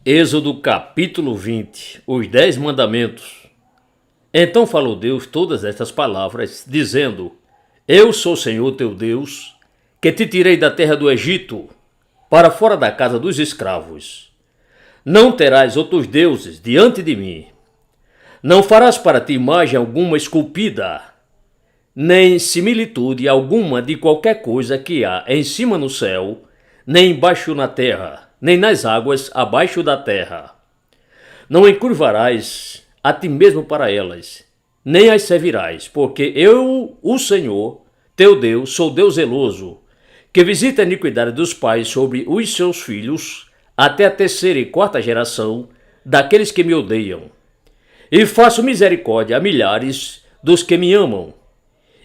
Êxodo capítulo 20, os 10 mandamentos. Então falou Deus todas estas palavras, dizendo: Eu sou o Senhor teu Deus, que te tirei da terra do Egito, para fora da casa dos escravos. Não terás outros deuses diante de mim. Não farás para ti imagem alguma esculpida, nem similitude alguma de qualquer coisa que há em cima no céu, nem embaixo na terra, nem nas águas abaixo da terra. Não encurvarás a ti mesmo para elas, nem as servirás, porque eu, o Senhor, teu Deus, sou Deus zeloso, que visita a iniquidade dos pais sobre os seus filhos, até a terceira e quarta geração daqueles que me odeiam. E faço misericórdia a milhares dos que me amam,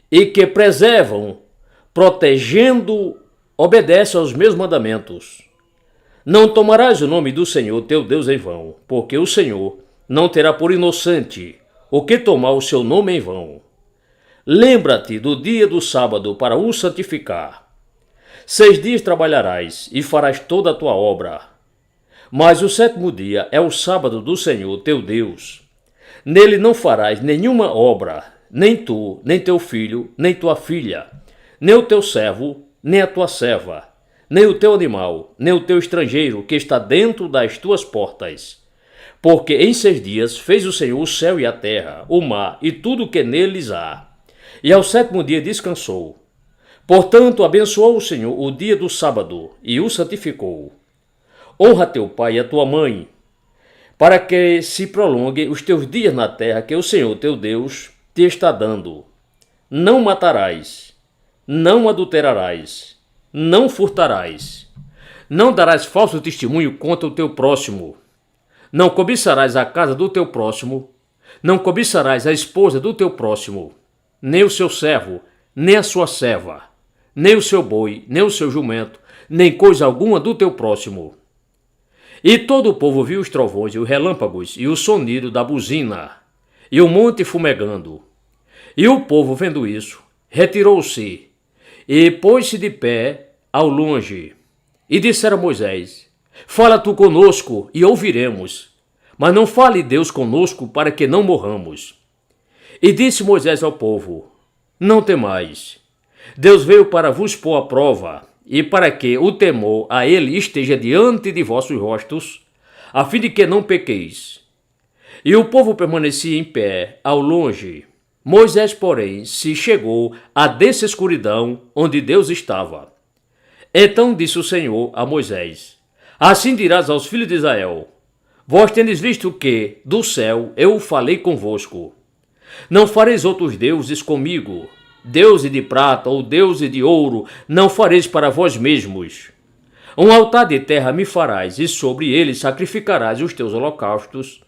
e que preservam, protegendo, obedecem aos meus mandamentos. Não tomarás o nome do Senhor teu Deus em vão, porque o Senhor não terá por inocente o que tomar o seu nome em vão. Lembra-te do dia do sábado para o santificar. 6 dias trabalharás e farás toda a tua obra. Mas o sétimo dia é o sábado do Senhor teu Deus. Nele não farás nenhuma obra, nem tu, nem teu filho, nem tua filha, nem o teu servo, nem a tua serva, nem o teu animal, nem o teu estrangeiro que está dentro das tuas portas. Porque em 6 dias fez o Senhor o céu e a terra, o mar e tudo o que neles há. E ao sétimo dia descansou. Portanto, abençoou o Senhor o dia do sábado e o santificou. Honra teu pai e a tua mãe, para que se prolonguem os teus dias na terra que o Senhor teu Deus te está dando. Não matarás, não adulterarás, não furtarás, não darás falso testemunho contra o teu próximo, não cobiçarás a casa do teu próximo, não cobiçarás a esposa do teu próximo, nem o seu servo, nem a sua serva, nem o seu boi, nem o seu jumento, nem coisa alguma do teu próximo. E todo o povo viu os trovões e os relâmpagos e o sonido da buzina e o monte fumegando. E o povo, vendo isso, retirou-se e pôs-se de pé ao longe. E disseram a Moisés: Fala tu conosco e ouviremos, mas não fale Deus conosco para que não morramos. E disse Moisés ao povo: Não temais, Deus veio para vos pôr à prova, e para que o temor a ele esteja diante de vossos rostos, a fim de que não pequeis. E o povo permanecia em pé ao longe. Moisés, porém, se chegou à densa escuridão onde Deus estava. Então disse o Senhor a Moisés: Assim dirás aos filhos de Israel: Vós tendes visto que, do céu, eu falei convosco. Não fareis outros deuses comigo, deuses de prata ou deuses de ouro, não fareis para vós mesmos. Um altar de terra me farás, e sobre ele sacrificarás os teus holocaustos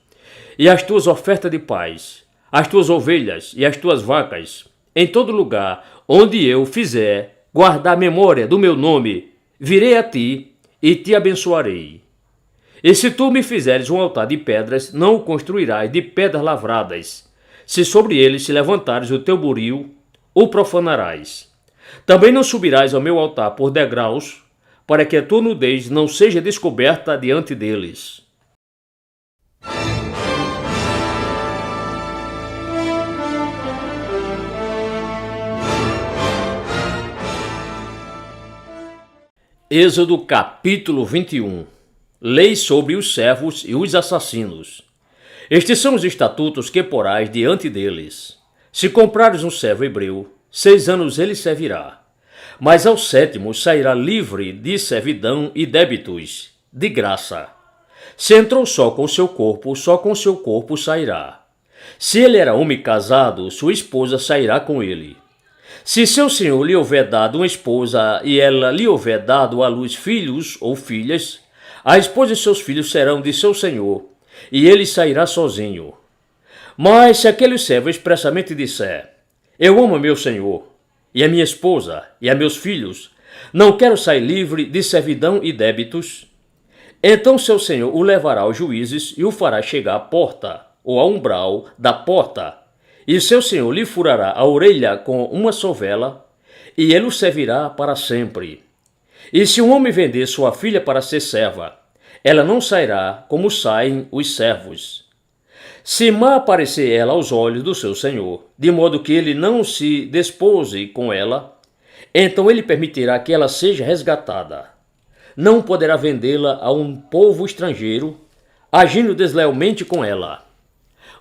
e as tuas ofertas de paz, as tuas ovelhas e as tuas vacas. Em todo lugar onde eu fizer guardar memória do meu nome, virei a ti e te abençoarei. E se tu me fizeres um altar de pedras, não o construirás de pedras lavradas. Se sobre ele se levantares o teu buril, o profanarás. Também não subirás ao meu altar por degraus, para que a tua nudez não seja descoberta diante deles. Êxodo capítulo 21. Lei sobre os servos e os assassinos. Estes são os estatutos que porás diante deles. Se comprares um servo hebreu, 6 anos ele servirá. Mas ao 7º sairá livre de servidão e débitos, de graça. Se entrou só com seu corpo sairá. Se ele era homem casado, sua esposa sairá com ele. Se seu senhor lhe houver dado uma esposa e ela lhe houver dado à luz filhos ou filhas, a esposa e seus filhos serão de seu senhor, e ele sairá sozinho. Mas se aquele servo expressamente disser: Eu amo meu senhor, e a minha esposa, e a meus filhos, não quero sair livre de servidão e débitos, então seu senhor o levará aos juízes e o fará chegar à porta, ou ao umbral da porta, e seu senhor lhe furará a orelha com uma sovela, e ele o servirá para sempre. E se um homem vender sua filha para ser serva, ela não sairá como saem os servos. Se má aparecer ela aos olhos do seu senhor, de modo que ele não se despose com ela, então ele permitirá que ela seja resgatada. Não poderá vendê-la a um povo estrangeiro, agindo deslealmente com ela.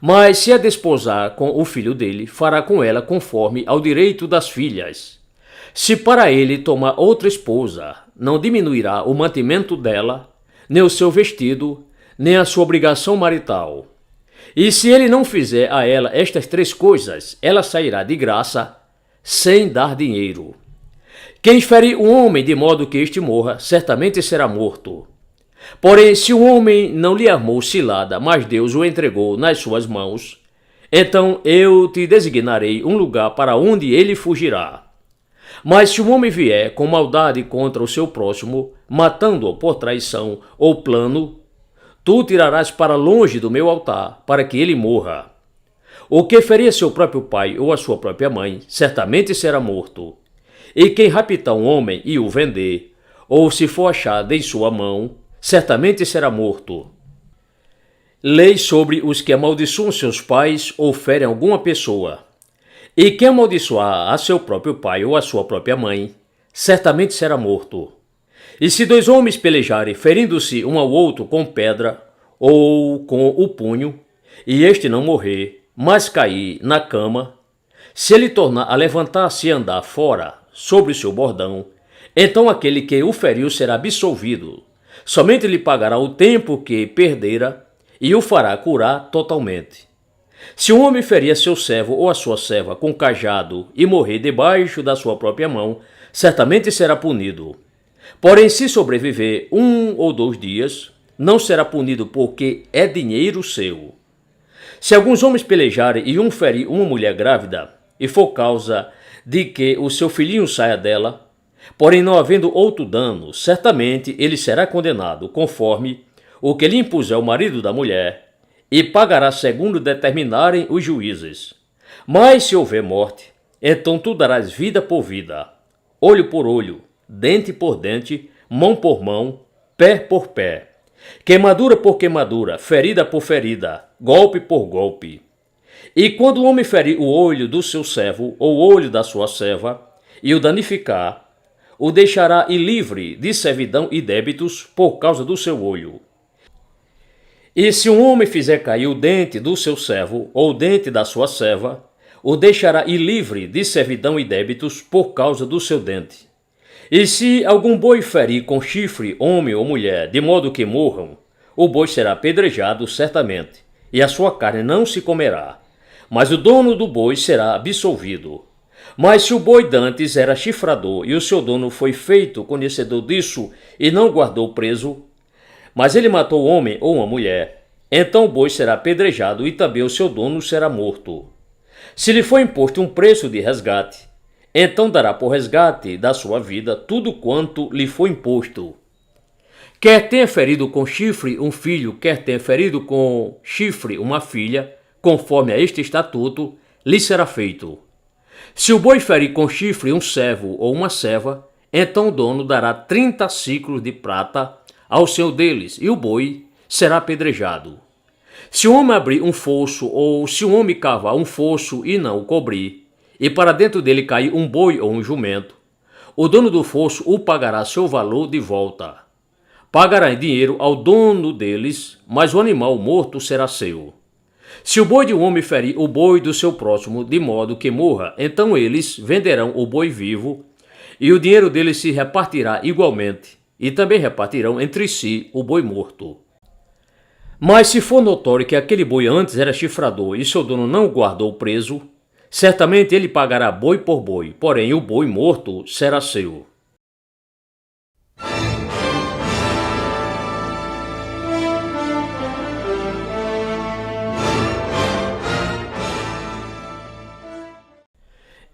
Mas se a desposar com o filho dele, fará com ela conforme ao direito das filhas. Se para ele tomar outra esposa, não diminuirá o mantimento dela, nem o seu vestido, nem a sua obrigação marital. E se ele não fizer a ela estas três coisas, ela sairá de graça, sem dar dinheiro. Quem ferir um homem de modo que este morra, certamente será morto. Porém, se o homem não lhe armou cilada, mas Deus o entregou nas suas mãos, então eu te designarei um lugar para onde ele fugirá. Mas se o homem vier com maldade contra o seu próximo, matando-o por traição ou plano, tu o tirarás para longe do meu altar, para que ele morra. O que ferir seu próprio pai ou a sua própria mãe, certamente será morto. E quem raptar um homem e o vender, ou se for achado em sua mão, certamente será morto. Lei sobre os que amaldiçoam seus pais ou ferem alguma pessoa. E quem amaldiçoar a seu próprio pai ou a sua própria mãe, certamente será morto. E se dois homens pelejarem, ferindo-se um ao outro com pedra ou com o punho, e este não morrer, mas cair na cama, se ele tornar a levantar-se e andar fora, sobre o seu bordão, então aquele que o feriu será absolvido. Somente lhe pagará o tempo que perdera e o fará curar totalmente. Se um homem ferir a seu servo ou a sua serva com cajado e morrer debaixo da sua própria mão, certamente será punido. Porém, se sobreviver 1 ou 2 dias, não será punido porque é dinheiro seu. Se alguns homens pelejarem e um ferir uma mulher grávida, e for causa de que o seu filhinho saia dela, porém não havendo outro dano, certamente ele será condenado, conforme o que lhe impuser o marido da mulher, e pagará segundo determinarem os juízes. Mas se houver morte, então tu darás vida por vida, olho por olho, dente por dente, mão por mão, pé por pé, queimadura por queimadura, ferida por ferida, golpe por golpe. E quando o homem ferir o olho do seu servo ou o olho da sua serva, e o danificar, o deixará livre de servidão e débitos por causa do seu olho. E se um homem fizer cair o dente do seu servo ou o dente da sua serva, o deixará livre de servidão e débitos por causa do seu dente. E se algum boi ferir com chifre homem ou mulher, de modo que morram, o boi será apedrejado certamente, e a sua carne não se comerá, mas o dono do boi será absolvido. Mas se o boi dantes era chifrador e o seu dono foi feito conhecedor disso e não guardou preso, mas ele matou um homem ou uma mulher, então o boi será apedrejado e também o seu dono será morto. Se lhe for imposto um preço de resgate, então dará por resgate da sua vida tudo quanto lhe foi imposto. Quer tenha ferido com chifre um filho, quer tenha ferido com chifre uma filha, conforme a este estatuto, lhe será feito. Se o boi ferir com chifre um servo ou uma serva, então o dono dará 30 siclos de prata ao senhor deles, e o boi será apedrejado. Se o homem abrir um fosso, ou se o homem cavar um fosso e não o cobrir, e para dentro dele cair um boi ou um jumento, o dono do fosso o pagará seu valor de volta. Pagará em dinheiro ao dono deles, mas o animal morto será seu. Se o boi de um homem ferir o boi do seu próximo, de modo que morra, então eles venderão o boi vivo, e o dinheiro deles se repartirá igualmente, e também repartirão entre si o boi morto. Mas se for notório que aquele boi antes era chifrador e seu dono não o guardou preso, certamente ele pagará boi por boi, porém o boi morto será seu.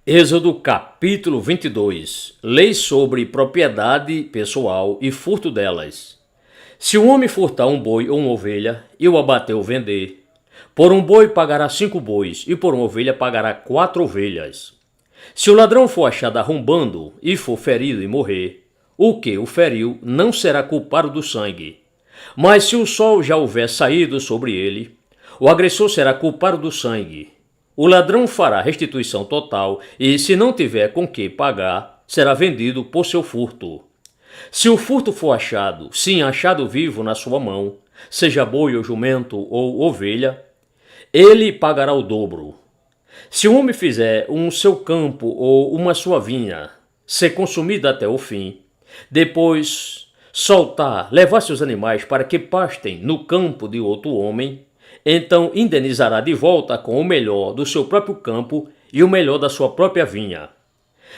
Êxodo capítulo 22. Lei sobre propriedade pessoal e furto delas. Se um homem furtar um boi ou uma ovelha e o abater ou vender, por um boi pagará 5 bois e por uma ovelha pagará 4 ovelhas. Se o ladrão for achado arrombando e for ferido e morrer, o que o feriu não será culpado do sangue, Mas se o sol já houver saído sobre ele, o agressor será culpado do sangue. O ladrão fará restituição total e, se não tiver com que pagar, será vendido por seu furto. Se o furto for achado, sim, achado vivo na sua mão, seja boi ou jumento ou ovelha, ele pagará o dobro. Se um homem fizer um seu campo ou uma sua vinha ser consumida até o fim, depois levar seus animais para que pastem no campo de outro homem, então indenizará de volta com o melhor do seu próprio campo e o melhor da sua própria vinha.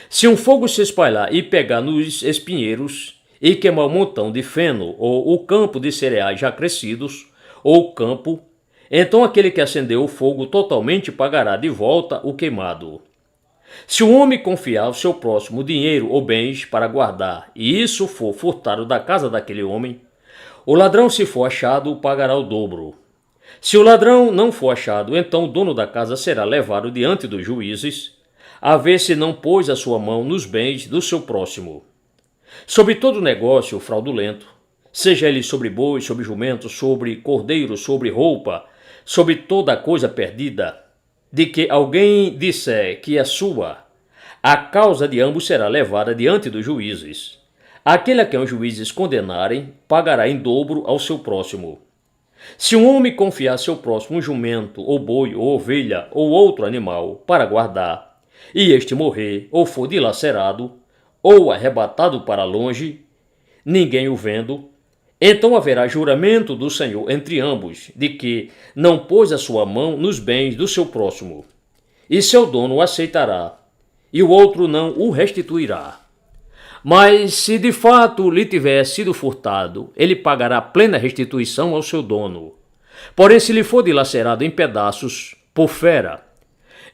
Se um fogo se espalhar e pegar nos espinheiros e queimar um montão de feno ou o campo de cereais já crescidos, ou o campo, então aquele que acendeu o fogo totalmente pagará de volta o queimado. Se um homem confiar ao seu próximo dinheiro ou bens para guardar, e isso for furtado da casa daquele homem, o ladrão, se for achado, pagará o dobro. Se o ladrão não for achado, então o dono da casa será levado diante dos juízes, a ver se não pôs a sua mão nos bens do seu próximo. Sobre todo negócio fraudulento, seja ele sobre boi, sobre jumento, sobre cordeiro, sobre roupa, sobre toda coisa perdida, de que alguém disser que é sua, a causa de ambos será levada diante dos juízes. Aquele a quem os juízes condenarem, pagará em dobro ao seu próximo. Se um homem confiar a seu próximo um jumento, ou boi, ou ovelha, ou outro animal, para guardar, e este morrer, ou for dilacerado, ou arrebatado para longe, ninguém o vendo, então haverá juramento do Senhor entre ambos, de que não pôs a sua mão nos bens do seu próximo. E seu dono o aceitará, e o outro não o restituirá. Mas se de fato lhe tiver sido furtado, ele pagará plena restituição ao seu dono. Porém, se lhe for dilacerado em pedaços por fera,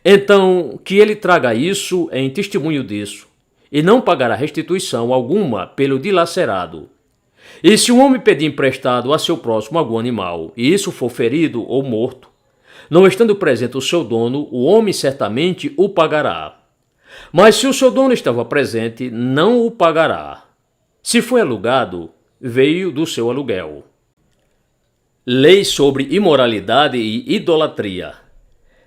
então que ele traga isso em testemunho disso, e não pagará restituição alguma pelo dilacerado. E se um homem pedir emprestado a seu próximo algum animal, e isso for ferido ou morto, não estando presente o seu dono, o homem certamente o pagará. Mas se o seu dono estava presente, não o pagará. Se foi alugado, veio do seu aluguel. Lei sobre imoralidade e idolatria.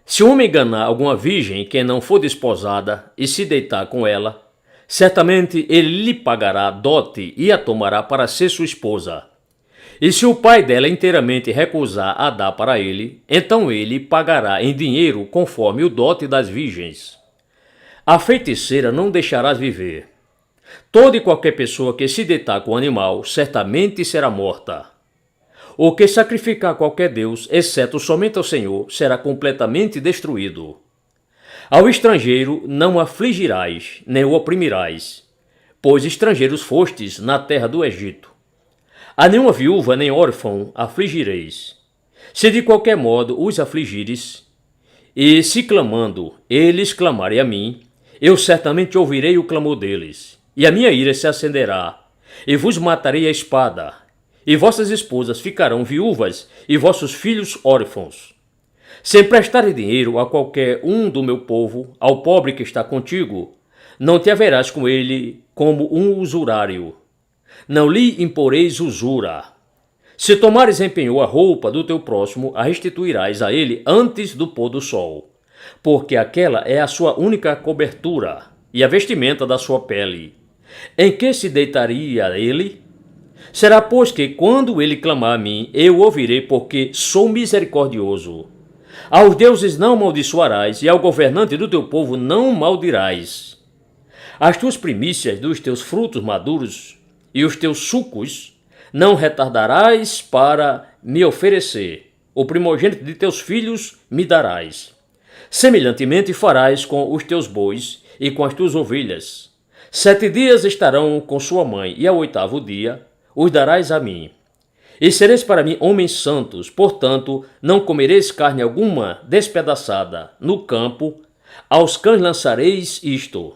Se um homem enganar alguma virgem que não for desposada e se deitar com ela, certamente ele lhe pagará dote e a tomará para ser sua esposa. E se o pai dela inteiramente recusar a dar para ele, então ele pagará em dinheiro conforme o dote das virgens. A feiticeira não deixarás viver. Toda e qualquer pessoa que se deitar com o animal certamente será morta. O que sacrificar qualquer deus, exceto somente ao Senhor, será completamente destruído. Ao estrangeiro não afligirás, nem o oprimirás, pois estrangeiros fostes na terra do Egito. A nenhuma viúva nem órfão afligireis. Se de qualquer modo os afligires, e se clamando eles clamarem a mim, eu certamente ouvirei o clamor deles, e a minha ira se acenderá, e vos matarei a espada, e vossas esposas ficarão viúvas, e vossos filhos órfãos. Se emprestares dinheiro a qualquer um do meu povo, ao pobre que está contigo, não te haverás com ele como um usurário. Não lhe imporeis usura. Se tomares em penhor a roupa do teu próximo, a restituirás a ele antes do pôr do sol, porque aquela é a sua única cobertura e a vestimenta da sua pele. Em que se deitaria ele? Será, pois, que quando ele clamar a mim, eu ouvirei, porque sou misericordioso. Aos deuses não amaldiçoarás, e ao governante do teu povo não maldirás. As tuas primícias dos teus frutos maduros e os teus sucos não retardarás para me oferecer. O primogênito de teus filhos me darás. Semelhantemente farás com os teus bois e com as tuas ovelhas. 7 dias estarão com sua mãe, e ao 8º dia os darás a mim. E sereis para mim homens santos, portanto, não comereis carne alguma despedaçada. No campo, aos cães lançareis isto.